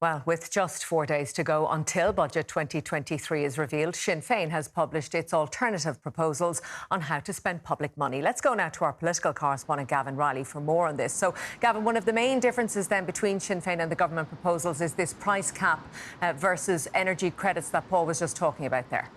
Well, with just 4 days to go until Budget 2023 is revealed, Sinn Féin has published its alternative proposals on how to spend public money. Let's go now to our political correspondent, Gavin Riley, for more on this. So, Gavin, one of the main differences then between Sinn Féin and the government proposals is this price cap versus energy credits that Paul was just talking about there.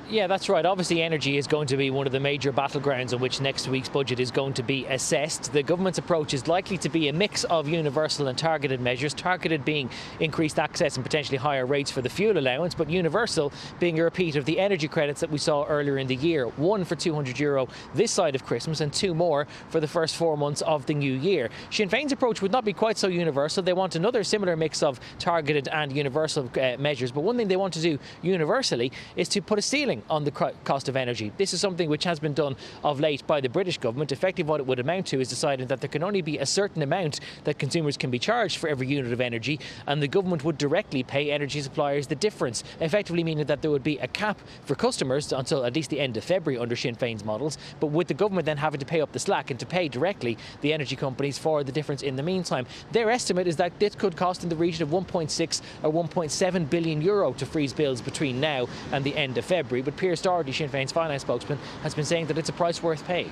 Yeah, that's right. Obviously, energy is going to be one of the major battlegrounds on which next week's budget is going to be assessed. The government's approach is likely to be a mix of universal and targeted measures, targeted being increased access and potentially higher rates for the fuel allowance, but universal being a repeat of the energy credits that we saw earlier in the year. One for €200 this side of Christmas and two more for the first 4 months of the new year. Sinn Féin's approach would not be quite so universal. They want another similar mix of targeted and universal measures, but one thing they want to do universally is to put a ceiling on the cost of energy. This is something which has been done of late by the British government. Effectively, what it would amount to is deciding that there can only be a certain amount that consumers can be charged for every unit of energy, and the government would directly pay energy suppliers the difference, effectively meaning that there would be a cap for customers until at least the end of February under Sinn Féin's models, but with the government then having to pay up the slack and to pay directly the energy companies for the difference in the meantime. Their estimate is that this could cost in the region of 1.6 or 1.7 billion euro to freeze bills between now and the end of February. But Pierce Doherty, Sinn Féin's finance spokesman, has been saying that it's a price worth paying.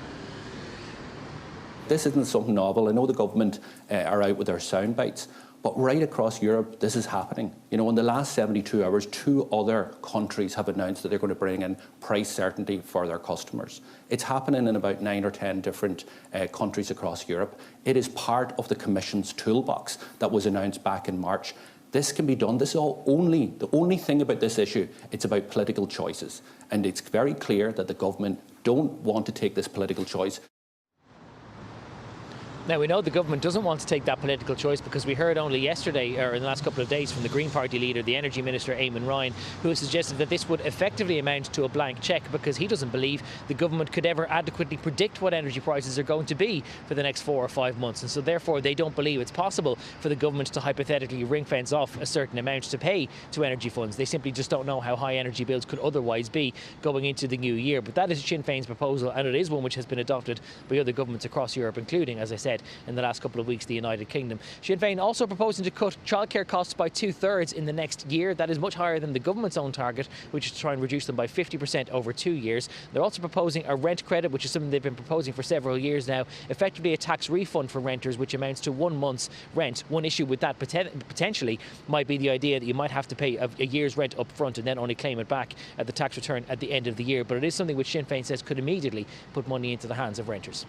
This isn't something novel. I know the government are out with their sound bites, but right across Europe, this is happening. You know, in the last 72 hours, 2 other countries have announced that they're going to bring in price certainty for their customers. It's happening in about 9 or 10 different countries across Europe. It is part of the Commission's toolbox that was announced back in March. This can be done. This is the only thing about this issue. It's about political choices. And it's very clear that the government don't want to take this political choice. Now, we know the government doesn't want to take that political choice because we heard only yesterday, or in the last couple of days, from the Green Party leader, the Energy Minister, Eamon Ryan, who has suggested that this would effectively amount to a blank cheque because he doesn't believe the government could ever adequately predict what energy prices are going to be for the next 4 or 5 months. And so therefore, they don't believe it's possible for the government to hypothetically ring-fence off a certain amount to pay to energy funds. They simply just don't know how high energy bills could otherwise be going into the new year. But that is Sinn Féin's proposal, and it is one which has been adopted by other governments across Europe, including, as I said, in the last couple of weeks, the United Kingdom. Sinn Féin also proposing to cut childcare costs by 2/3 in the next year. That is much higher than the government's own target, which is to try and reduce them by 50% over 2 years. They're also proposing a rent credit, which is something they've been proposing for several years now, effectively a tax refund for renters, which amounts to 1 month's rent. One issue with that potentially might be the idea that you might have to pay a year's rent up front and then only claim it back at the tax return at the end of the year. But it is something which Sinn Féin says could immediately put money into the hands of renters.